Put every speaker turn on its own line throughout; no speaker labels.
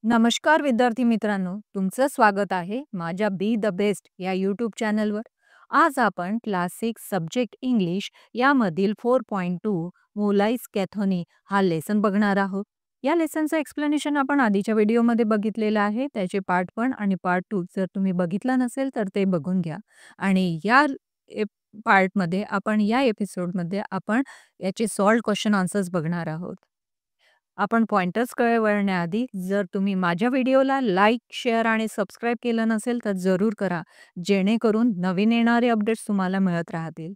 नमस्कार विद्यार्थी मित्रांनो, तुमचं स्वागत आहे माझ्या बी द बेस्ट या यूट्यूब चॅनलवर. आज आपण क्लास 6 सब्जेक्ट इंग्लिश यामधील 4.2 मोलाइस कॅथोनी हा लेसन बघणार आहोत. या लेसनचं एक्सप्लेनेशन आपण आधीच्या व्हिडिओमध्ये बघितलेलं आहे. त्याचे पार्ट 1 आणि पार्ट 2 जर तुम्ही बघितलं नसेल तर ते बघून घ्या. आणि या पार्टमध्ये आपण या एपिसोडमध्ये आपण याचे सॉल्व्ड क्वेश्चन आन्सर्स बघणार आहोत. आपण पॉइंटर्सकडे वळण्याआधी जर तुम्ही माझ्या व्हिडिओला लाईक, शेअर आणि सबस्क्राईब केलं नसेल तर जरूर करा, जेणेकरून नवीन येणारे अपडेट्स तुम्हाला मिळत राहतील.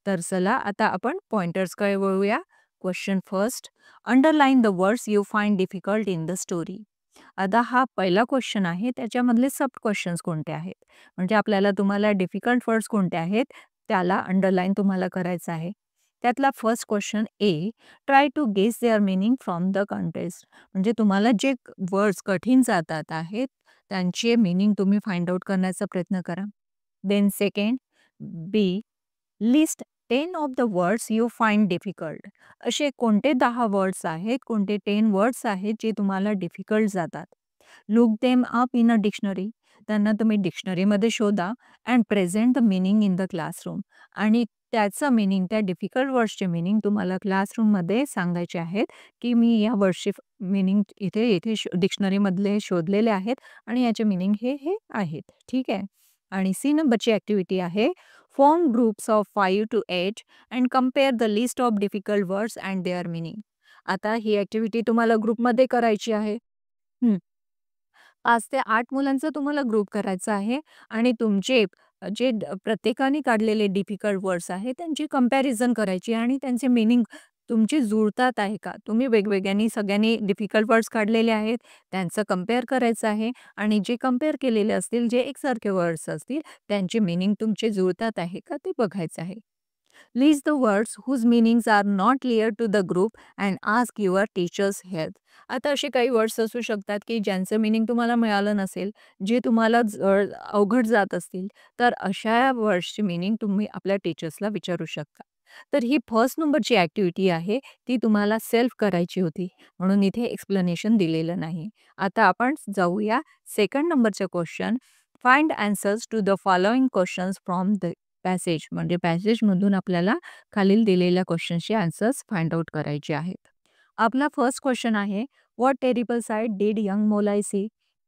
तर चला आता आपण पॉइंटर्सकडे वळूया. Question first, underline the words you find difficult in the story. आता हा पहिला क्वेश्चन आहे, त्याच्यामधले सब क्वेश्चन्स कोणते आहेत, म्हणजे आपल्याला तुम्हाला डिफिकल्ट वर्ड्स कोणते आहेत त्याला अंडरलाईन तुम्हाला करायचं आहे. त्यातला first question A, try to guess their meaning from the context. म्हणजे तुम्हाला जे वर्ड्स कठीण जातात आहेत त्यांचे मीनिंग तुम्ही फाइंड आउट करण्याचा प्रयत्न करा. Then second B, list 10 of the words you find difficult. असे कोणते 10 वर्ड्स आहेत, कोणते 10 वर्ड्स आहेत जे तुम्हाला डिफिकल्ट जातात. Look them up in a dictionary. त्यांना तुम्ही डिक्शनरीमध्ये शोधा and present the meaning in the classroom. आणि त्याचं मीनिंग, त्या डिफिकल्ट वर्ड्सचे मीनिंग तुम्हाला क्लासरूममध्ये सांगायचे आहेत, की मी या वर्ड्सचे मीनिंग इथे इथे डिक्शनरीमधले शोधलेले आहेत आणि याचे मीनिंग हे हे आहेत. ठीक आहे. आणि सी नंबरची ॲक्टिव्हिटी आहे, form groups of 5 to 8 and compare the list of difficult words and their meaning. आता ही ॲक्टिव्हिटी तुम्हाला ग्रुपमध्ये करायची आहे. 5 ते 8 मुलांचा तुम्हाला ग्रुप करायचा आहे आणि तुमचे प्रत्येकाने काढलेले डिफिकल्ट वर्ड्स आहेत त्यांची कंपॅरिझन करायची आणि त्यांचे मीनिंग तुमचे जुळतात आहे का? तुम्ही वेगवेगळ्यांनी सगळ्यांनी डिफिकल्ट वर्ड्स काढलेले आहेत, त्यांचं कंपेअर करायचं आहे आणि जे कंपेअर केलेले असतील, जे एकसारखे वर्ड्स असतील, त्यांचे मीनिंग तुमचे जुळतात आहे का ते बघायचं आहे. List the words whose meanings are not clear to the group and ask your teacher's help. आता असे काही वर्ड्स असू शकतात की ज्यांचं मीनिंग तुम्हाला मिळालं नसेल, जे तुम्हाला अवघड जात असतील, तर अशा वर्ड्सची मीनिंग तुम्ही आपल्या टीचर्सला विचारू शकता. तर ही फर्स्ट नंबरची ॲक्टिव्हिटी आहे, ती तुम्हाला सेल्फ करायची होती, म्हणून इथे एक्सप्लेनेशन दिलेलं नाही. आता आपण जाऊया सेकंड नंबरचा question, find answers to the following questions from the passage. म्हणजे पॅसेजमधून आपल्याला खालील दिलेल्या क्वेश्चन्सचे आन्सर्स फाइंड आउट करायचे आहेत. आपला फर्स्ट क्वेश्चन आहे, what terrible sight did Payeng Molai see.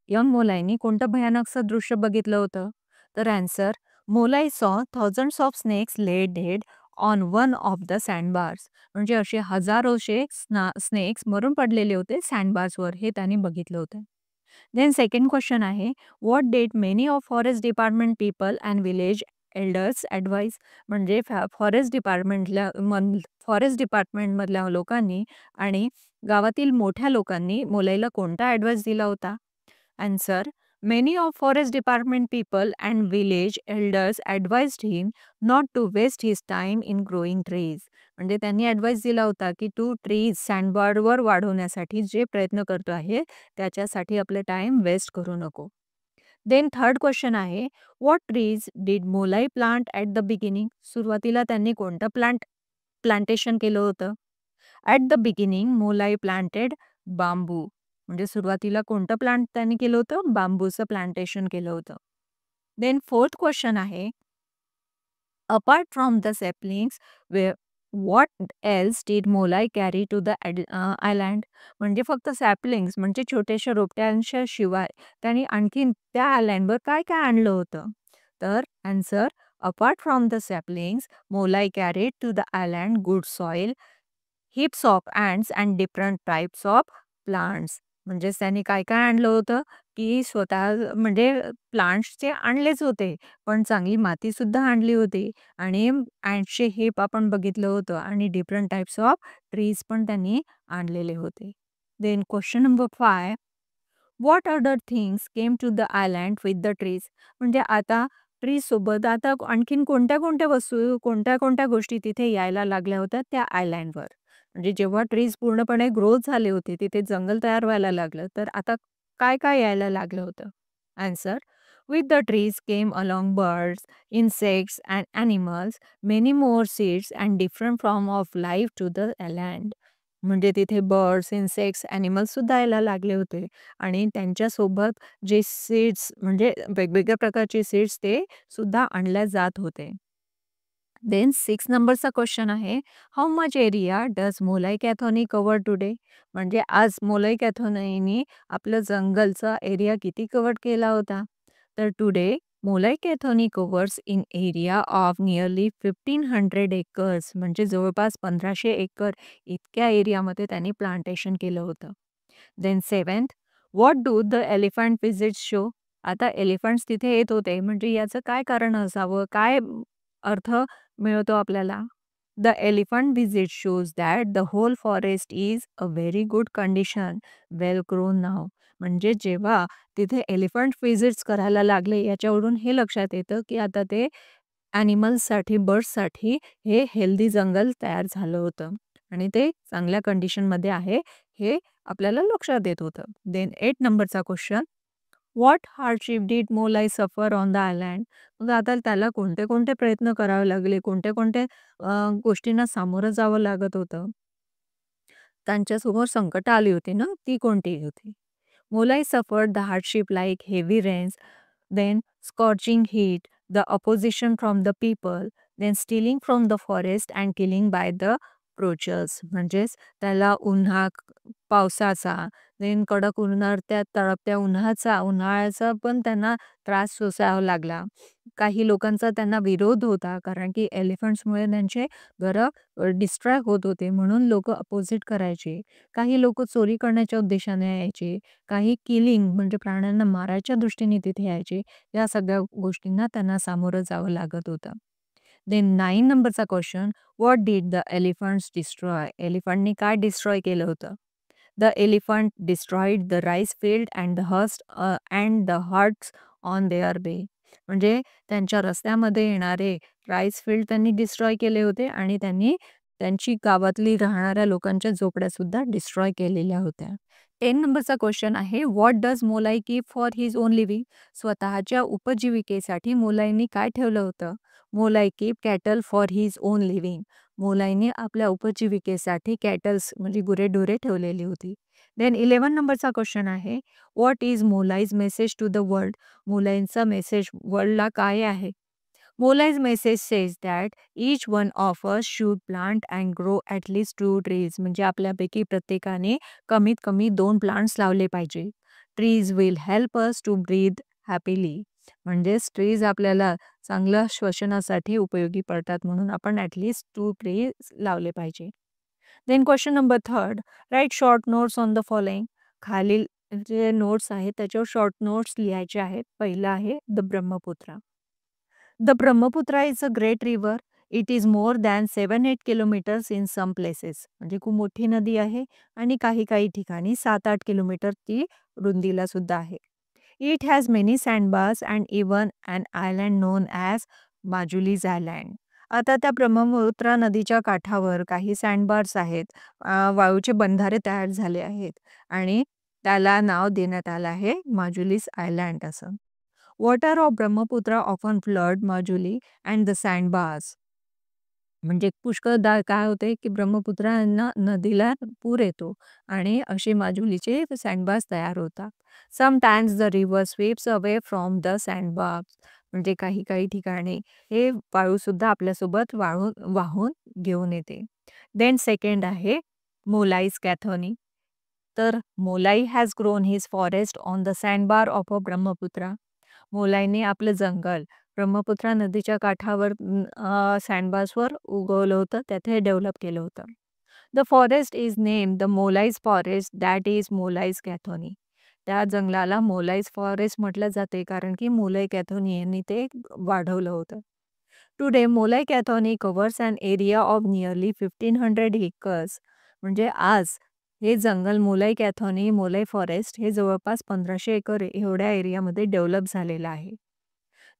Payeng मोलाईनी कोणतं भयानकचं दृश्य बघितलं होतं? तर answer, Molai saw thousands of snakes lay dead on one of the sandbars. म्हणजे असे हजारोशे स्नेक्स मरून पडलेले होते सँडबार्सवर, हे त्यांनी बघितलं होतं. देन सेकंड क्वेश्चन आहे, what did many of forest department people and village elders advise. म्हणजे फॉरेस्ट डिपार्टमेंटमधल्या लोकांनी आणि गावातील मोठ्या लोकांनी मोलाईला कोणता ॲडवाईस दिला होता? Answer, many of forest department people and village elders advised him not to waste his time in growing trees. म्हणजे त्यांनी ॲडवाईस दिला होता की तू ट्रीज सँडबार्डवर वाढवण्यासाठी जे प्रयत्न करतो आहे त्याच्यासाठी आपले टाइम वेस्ट करू नको. देन थर्ड क्वेश्चन आहे, what trees did Molai plant at the beginning. सुरुवातीला त्यांनी कोणतं प्लांटेशन केलं होतं? At the beginning Molai planted bamboo. म्हणजे सुरुवातीला कोणतं प्लांट त्यांनी केलं होतं? बांबूचं प्लांटेशन केलं होतं. देन फोर्थ क्वेश्चन आहे, apart from the saplings what else did Molai carry to the island. म्हणजे फक्त सॅपलिंग्स म्हणजे छोट्याशा रोपट्यांच्या शिवाय त्यांनी आणखीन त्या आयलँडवर काय काय आणलं होतं? तर answer, apart from the saplings Molai carried to the island good soil, heaps of ants and different types of plants. म्हणजेच त्यांनी काय काय आणलं होतं की स्वतः म्हणजे प्लांट्सचे आणलेच होते, पण चांगली मातीसुद्धा आणली होती आणि अँड्सचे हिप आपण बघितलं होतं आणि डिफरंट टाइप्स ऑफ ट्रीज पण त्यांनी आणलेले होते. Then question number 5, what other things came to the island with the trees. म्हणजे आता ट्रीज सोबत आता आणखीन कोणत्या कोणत्या वस्तू, कोणत्या कोणत्या गोष्टी तिथे यायला लागल्या होत्या त्या आयलँडवर. म्हणजे जेव्हा ट्रीज पूर्णपणे ग्रोथ झाले होते, तिथे जंगल तयार व्हायला लागलं, तर आता काय काय यायला लागलं होतं? Answer, with the trees came along birds, insects and animals, many more seeds and different form of life to the land. म्हणजे तिथे बर्ड्स, इन्सेक्ट्स, ॲनिमल्स सुद्धा यायला लागले होते आणि त्यांच्यासोबत जे सीड्स म्हणजे वेगवेगळ्या प्रकारचे सीड्स ते सुद्धा आणल्या जात होते. देन 6 नंबरचा क्वेश्चन आहे, how much area does Molai Kathoni cover today? म्हणजे आज मोलाई कॅथोनीनी आपलं जंगलचा एरिया किती कव्हर केला होता? तर today Molai Kathoni covers in area of nearly 1500 acres म्हणजे जवळपास 1500 एकर इतक्या एरियामध्ये त्यांनी प्लांटेशन केलं होतं. Then 7th, what do the elephant visits show? आता एलिफंट्स तिथे येत होते म्हणजे याचं काय कारण असावं? काय अर्थ मिळतो आपल्याला? The elephant visit shows that the whole forest is a very good condition, well grown now. म्हणजे जेव्हा तिथे एलिफंट व्हिजिट्स करायला लागले याच्यावरून हे लक्षात येतं की आता ते ॲनिमल्ससाठी, बर्ड्ससाठी हे हेल्दी जंगल तयार झालं होतं आणि ते चांगल्या कंडिशनमध्ये आहे हे आपल्याला लक्षात येत होतं. देन 8 नंबरचा क्वेश्चन, व्हॉट हार्डशिप डिड मोलाई सफर ऑन द आयलँड? मग आता त्याला कोणते-कोणते प्रयत्न करावे लागले, कोणते-कोणते गोष्टींना सामोरं जावं लागत होतं. त्यांच्यासमोर संकटं आली होती ना, ती कोणती होती? मोलाई suffered the hardship like heavy rains, then scorching heat, the opposition from the people, then stealing from the forest and killing by the poachers. म्हणजेच त्याला पावसाचा, देन कडक उन्हाळत्या तळपत्या उन्हाळ्याचा पण त्यांना त्रास सोसावा लागला. काही लोकांचा त्यांना विरोध होता कारण की एलिफंट्समुळे त्यांचे घरं डिस्ट्रॉय होत होते म्हणून लोकं अपोझिट करायचे. काही लोकं चोरी करण्याच्या उद्देशाने यायचे. काही किलिंग म्हणजे प्राण्यांना मारायच्या दृष्टीने तिथे यायचे. या सगळ्या गोष्टींना त्यांना सामोरं जावं लागत होतं. देन 9 नंबरचा question, what did the elephants destroy? एलिफंटनी काय डिस्ट्रॉय केलं होतं? The elephant destroyed the rice field and the and the huts on their way. म्हणजे त्यांच्या रस्त्यामध्ये येणारे राईस फील्ड त्यांनी डिस्ट्रॉय केले होते आणि त्यांनी त्यांची गावातली राहणाऱ्या लोकांच्या झोपड्यासुद्धा डिस्ट्रॉय केलेल्या होत्या. 10 नंबरचा क्वेश्चन आहे, what does Molai keep for his own living? स्वतःच्या उपजीविकेसाठी मोलाईनी काय ठेवलं होतं? Molai keep cattle for his own living. मोलाईने आपल्या उपजीविकेसाठी कॅटल्स म्हणजे गुरेढोरे ठेवलेली होती. देन 11 नंबरचा क्वेश्चन आहे, what is Molai's message to the world? मोलाईंचा मेसेज वर्ल्डला काय आहे? Molai's message says that each one of us should plant and grow at least 2 trees. म्हणजे आपल्यापैकी प्रत्येकाने कमीत कमी 2 प्लांट्स लावले पाहिजे. Trees will help us to breathe happily. म्हणजेच ट्रीज आपल्याला चांगलं श्वसनासाठी उपयोगी पडतात म्हणून आपण ॲटलीस्ट 2 ट्रीज लावले पाहिजे. Then question number 3, write short notes on the following. खालील जे नोट्स आहेत त्याच्यावर शॉर्ट नोट्स लिहायचे आहेत. पहिलं आहे the Brahmaputra. The Brahmaputra is a great river. It is more than 7-8 kilometers in some places. म्हणजे खूप मोठी नदी आहे आणि काही ठिकाणी 7-8 किलोमीटर ती रुंदीला सुद्धा आहे. It has many sandbars and even an island known as Majuli's Island. आता त्या ब्रह्मपुत्रा नदीच्या काठावर काही सँडबार्स आहेत. वाळूचे बंधारे तयार झाले आहेत आणि त्याला नाव देण्यात आलं आहे माजुलीस आयलँड असं. Water of Brahmaputra often flood Majuli and the sandbars. म्हणजे पुष्कळदा काय होते की ब्रह्मपुत्रा नदीला पूर येतो आणि असे माजुलीचे सँडबार्स तयार होतात. Sometimes the river sweeps away from the sandbars. म्हणजे काही ठिकाणी हे वाळूसुद्धा आपल्यासोबत वाहून घेऊन येते. देन सेकंड आहे मोलाईज कॅथोनी. तर Molai has grown his forest on the sandbar of a Brahmaputra. मोलाईने आपलं जंगल ब्रह्मपुत्रा नदीच्या काठावर सँडबार्सवर उगवलं होतं, त्याथे डेव्हलप केलं होतं. The forest is name the Molai's forest that is Molai's Kathoni. त्या जंगलाला मोलाईज फॉरेस्ट म्हटलं जाते कारण की मोलाई कॅथोनी यांनी ते वाढवलं होतं. Today Molai Kathoni covers an area of nearly 1500 acres. म्हणजे आज हे जंगल मोलाई कॅथोनी, मोलाई फॉरेस्ट हे जवळपास 1500 एकर एवढ्या एरियामध्ये डेव्हलप झालेलं आहे.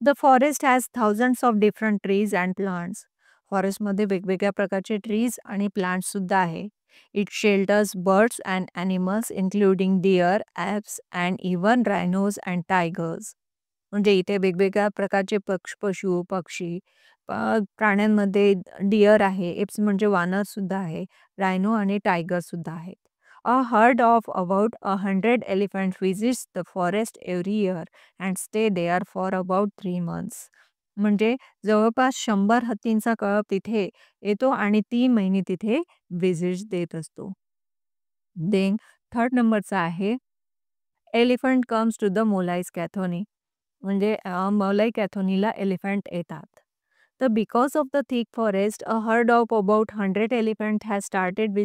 The forest has thousands of different trees and plants. फॉरेस्टमध्ये वेगवेगळ्या प्रकारचे ट्रीज आणि प्लांट्ससुद्धा आहे. It shelters birds and animals including deer, apes and even rhinos and tigers. म्हणजे इथे वेगवेगळ्या प्रकारचे पशु, पक्षी, प्राण्यांमध्ये डिअर आहे, एप्स म्हणजे वानर सुद्धा आहे, रायनो आणि टायगर सुद्धा आहेत. A herd of about 100 elephants visits the forest every year and stay there for about 3 months. म्हणजे जवळपास 100 हत्तींचा कळप तिथे येतो आणि 3 महिने तिथे व्हिजिट्स देत असतो. देन थर्ड नंबरचा आहे elephant comes to the Molai's Kathoni. म्हणजे मोलाई कॅथोनीला एलिफंट येतात. तर because of the thick forest a herd of about 100 elephant has started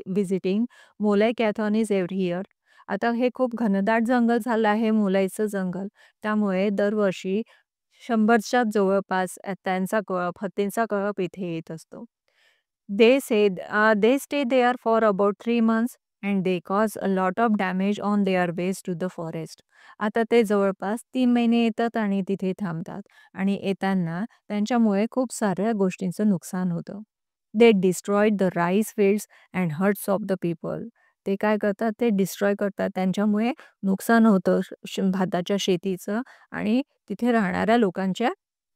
visiting Molai Kathoni's every year. आता हे खूप घनदाट जंगल झालं आहे, मोलाईचं जंगल. त्यामुळे दरवर्षी 100च्या जवळपास त्यांचा कळप, हत्तींचा कळप इथे येत असतो. They stay there for about 3 months and they cause a lot of damage on their ways to the forest. आता ते जवळपास 3 महिने येतात आणि तिथे थांबतात आणि येताना त्यांच्यामुळे खूप साऱ्या गोष्टींचं नुकसान होतं. They destroyed the rice fields and huts of the people. ते काय करतात? ते डिस्ट्रॉय करतात. त्यांच्यामुळे नुकसान होतं भाताच्या शेतीचं आणि तिथे राहणाऱ्या लोकांच्या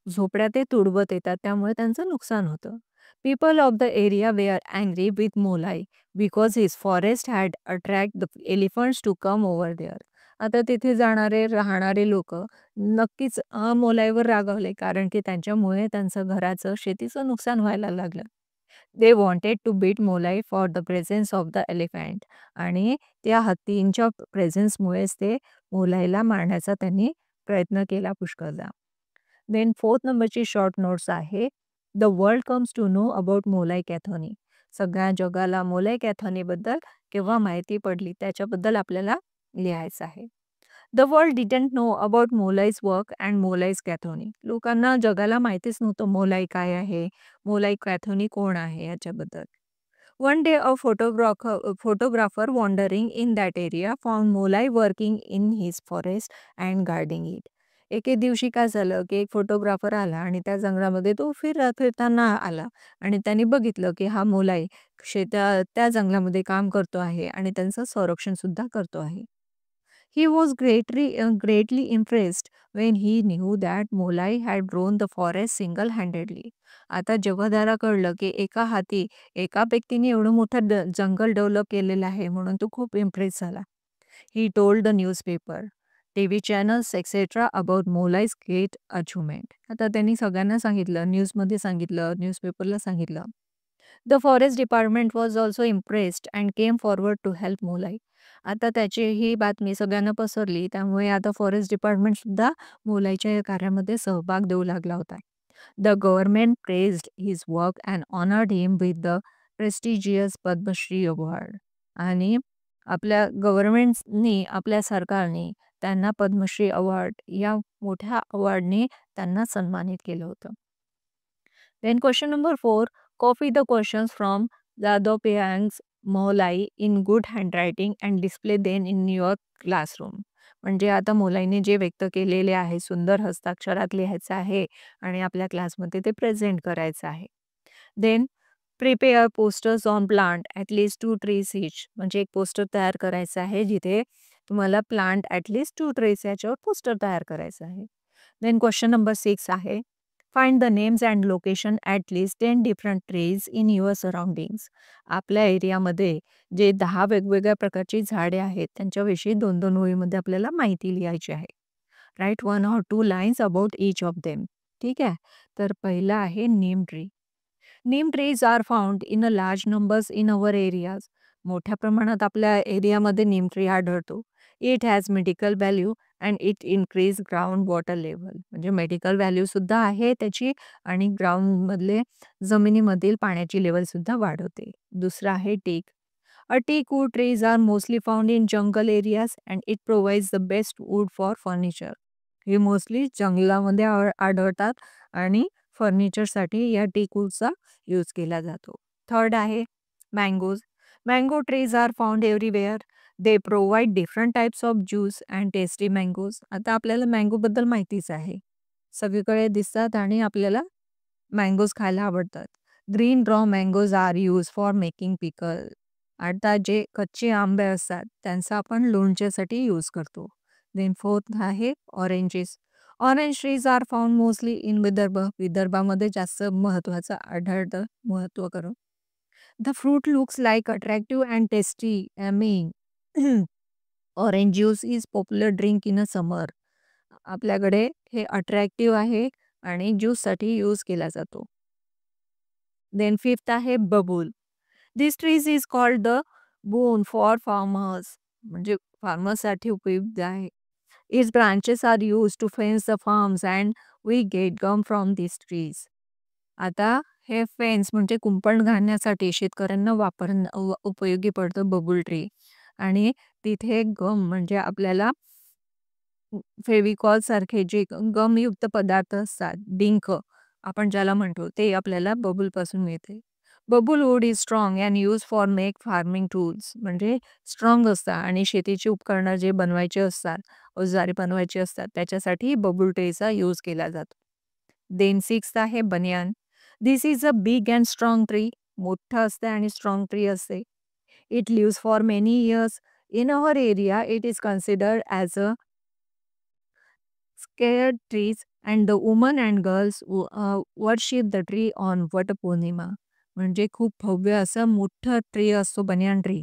झोपड्या ते तुडवत येतात. त्यामुळे त्यांचं नुकसान होतं. People of the area were angry with Molai because his forest had attracted the elephants to come over there. आता तिथे जाणारे राहणारे लोक नक्कीच मोलाईवर रागावले कारण की त्यांच्यामुळे त्यांचं घराचं शेतीचं नुकसान व्हायला लागलं. They wanted to beat Molai for the presence of the elephant आणि त्या हत्तींच्या प्रेझेन्समुळेच ते मोलाईला मारण्याचा त्यांनी प्रयत्न केला पुष्कळदा. देन फोर्थ नंबरची शॉर्ट नोट्स आहे the world comes to know about Molai Kathoni. सगळ्या जगाला मोलाई कॅथोनीबद्दल केव्हा माहिती पडली त्याच्याबद्दल आपल्याला लिहायचं आहे. The world didn't know about Molai's work and Molai's Kathoni. लोकांना जगाला माहितीच नव्हतं मोलाई काय आहे, मोलाई कॅथोनी कोण आहे याच्याबद्दल. One day, a photographer wandering in that area found Molai working in his forest and guarding it. एके दिवशी काय झालं की एक फोटोग्राफर आला आणि त्या जंगलामध्ये तो फिरताना आला आणि त्यांनी बघितलं की हा मोलाई त्या जंगलामध्ये काम करतो आहे आणि त्यांचं संरक्षण सुद्धा करतो आहे. He was greatly impressed when he knew that Molai had grown the forest single-handedly. आता जेव्हा त्याला कळलं की एका हाती एका व्यक्तीने एवढं मोठं जंगल डेव्हलप केलेलं आहे म्हणून तो खूप इम्प्रेस झाला. He told the newspaper, TV channels etcetera about Molai's great achievement. आता त्यांनी सगळ्यांना सांगितलं, न्यूजमध्ये सांगितलं, न्यूजपेपरला सांगितलं. The forest department was also impressed and came forward to help Molai. आता त्याची ही बातमी सगळ्यांना पसरली त्यामुळे आता फॉरेस्ट डिपार्टमेंट सुद्धा मोलाईच्या या कार्यामध्ये सहभाग देऊ लागला होता. The government praised his work and honoured him with the prestigious Padma Shri award. आणि आपल्या गव्हर्नमेंटनी, आपल्या सरकारने त्यांना पद्मश्री अवॉर्ड या मोठ्या अवॉर्डने त्यांना सन्मानित केलं होतं. Then question number 4, copy the questions from Zado Piang's Molai in good handwriting and display them in your classroom. म्हणजे आता मोलाईने जे व्यक्त केलेले आहे सुंदर हस्ताक्षरात लिहायचं आहे आणि आपल्या क्लासमध्ये ते प्रेझेंट करायचं आहे. Then prepare posters on plant at least 2 trees each. म्हणजे एक पोस्टर तयार करायचं आहे जिथे तुम्हाला प्लांट ॲट लीस्ट 2 ट्रीज याच्यावर पोस्टर तयार करायचं आहे. देन क्वेश्चन नंबर 6 आहे find the names and location at least 10 different trees in your surroundings. आपल्या एरियामध्ये जे 10 वेगवेगळ्या प्रकारची झाडे आहेत त्यांच्याविषयी 2-2 ओळीमध्ये आपल्याला माहिती लिहायची आहे. Write 1 or 2 lines about each of them. ठीक आहे. तर पहिला आहे neem tree. Neem trees are found in a large numbers in our areas. मोठ्या प्रमाणात आपल्या एरियामध्ये नीम ट्री आढळतो. It has medical value and it increase ground water level. म्हणजे मेडिकल व्हॅल्यू सुद्धा आहे त्याची आणि ग्राउंडमधले जमिनीमधील पाण्याची लेवल सुद्धा वाढवते. दुसरा आहे teak. A teak wood trees are mostly found in jungle areas and it provides the best wood for furniture. हे मोस्टली जंगलामध्ये आढळतात आणि फर्निचरसाठी या टीक वूडचा यूज केला जातो. थर्ड आहे mangoes. Mango trees are found everywhere. They provide different types of juice and tasty mangoes. आता आपल्याला मँगोबद्दल माहितीच आहे. सगळीकडे दिसतात आणि आपल्याला मँगोज खायला आवडतात. Green raw mangoes are use for making pickle. आता जे कच्चे आंबे असतात त्यांचा आपण लोणच्यासाठी यूज करतो. देन फोर्थ आहे oranges. Orange trees are found mostly in Vidarbha. विदर्भामध्ये जास्त महत्वाचं आढळतं, महत्व करून. The fruit looks like attractive and tasty. I mean orange juice is popular drink in a summer. आपल्याकडे हे अट्रॅक्टिव्ह आहे आणि ज्यूससाठी यूज केला जातो. देन फिफ्थ आहे babul. This trees is called the bone for farmers. म्हणजे फार्मर्ससाठी उपयुक्त आहे. Its branches are used to fence the farms and we get gum from these trees. आता हे फेन्स म्हणजे कुंपण घालण्यासाठी शेतकऱ्यांना उपयोगी पडतं बबूल ट्री. आणि तिथे गम म्हणजे आपल्याला फेविकॉल सारखे जे गमयुक्त पदार्थ असतात, डिंक आपण ज्याला म्हणतो, ते आपल्याला बबूल पासून मिळते. Babul wood is strong and use for make farming tools. म्हणजे स्ट्रॉंग असतात आणि शेतीची उपकरणं जे बनवायचे असतात, अवजारे बनवायची असतात, त्याच्यासाठी बबूल ट्रीचा यूज केला जातो. देन सिक्स्थ आहे banyan. This is a big and strong tree. मोठं असते आणि स्ट्रॉंग ट्री असते. It lives for many years. In our area it is considered as a scared trees and the women and girls worship the tree on Vat Purnima. म्हणजे खूप भव्य असं मोठं tree असतो बनियान ट्री,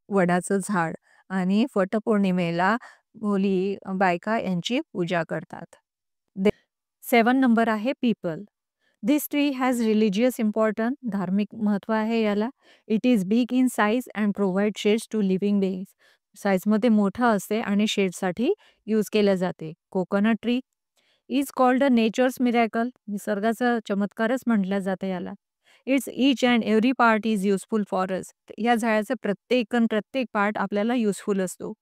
वडाचं झाड. आणि वटपौर्णिमेला मुली बायका यांची पूजा करतात. 7 नंबर आहे peepal. This tree has religious importance. धार्मिक महत्व आहे याला. It is big in size and provide shades to living beings. साईजमध्ये मोठा असते आणि शेडसाठी यूज केले जाते. Coconut tree is called a nature's miracle. निसर्गाचा चमत्कारच म्हटलं जातं याला. It's each and every part is useful for us. या झाडाचा प्रत्येक पार्ट आपल्याला युजफुल असतो.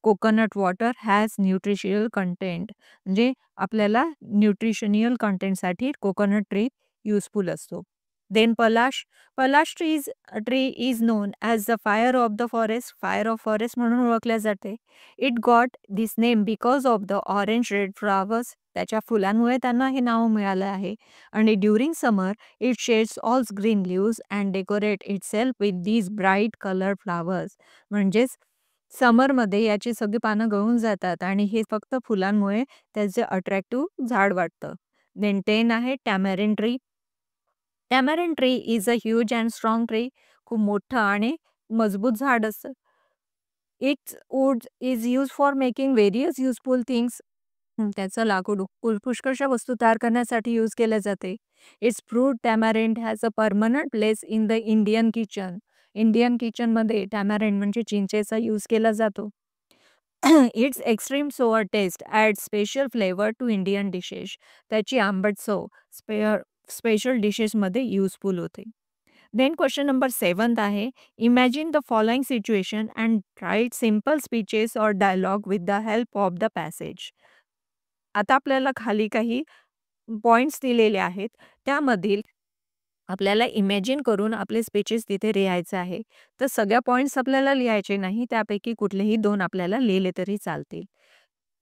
Coconut water has nutritional content. म्हणजे आपल्याला न्यूट्रिशनियल कंटेंटसाठी कोकोनट ट्री युजफुल असतो. Then palash. Palash tree is known as the fire of the forest. Fire of forest म्हणून ओळखल्या जाते. It got this name because of the orange red flowers. त्याच्या फुलांमुळे त्यांना हे नाव मिळालं आहे. आणि during summer it sheds all green leaves and decorate itself with these bright colour flowers. म्हणजेच समरमध्ये याची सगळी पानं गळून जातात आणि हे फक्त फुलांमुळे त्याचे अट्रॅक्टिव्ह झाड वाटतं. देन 10 आहे tamarind tree. Tamarind tree is a huge and strong tree. खूप मोठं आणि मजबूत झाड असतं. Its wood is use for making various useful things. त्याचं लाकूड पुष्कळशा वस्तू तयार करण्यासाठी यूज केले जाते. Its fruit tamarind has a permanent place in the Indian kitchen. Indian किचनमध्ये टॅमॅरिंड म्हणजे चिंचेचा यूज केला जातो. Its extreme sour taste add special flavour to Indian dishes. त्याची आंबट चव स्पेशल डिशेसमध्ये युजफुल होते. देन क्वेश्चन नंबर 7 आहे. Imagine the following situation and write simple speeches or dialogue with the help of the passage. आता आपल्याला खाली काही पॉइंट्स दिलेले आहेत. त्यामधील आपल्याला इमॅजिन करून आपले स्पीचेस तिथे लिहायचे आहे. तर सगळ्या पॉइंट्स आपल्याला लिहायचे नाही. त्यापैकी कुठलेही 2 आपल्याला लिहिले तरी चालतील.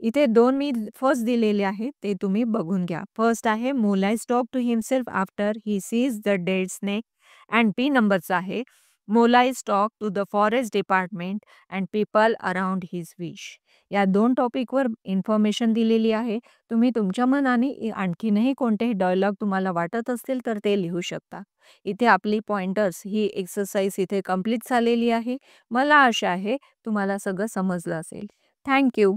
इथे 2 मी फर्स्ट दिलेले आहेत, ते तुम्ही बघून घ्या. फर्स्ट आहे Molai's talk to himself after he sees the dead snake. And B नंबरचा आहे Molai's talk to the forest department and people around his wish. या 2 टॉपिकवर इन्फॉर्मेशन दिलेली आहे. तुम्ही तुमच्या मनाने आणखीनही कोणतेही डायलॉग तुम्हाला वाटत असतील तर ते लिहू शकता. इथे आपली पॉइंटर्स ही एक्सरसाइज इथे कंप्लीट झालेली आहे. मला आशा आहे तुम्हाला सगळं समजलं असेल. Thank you.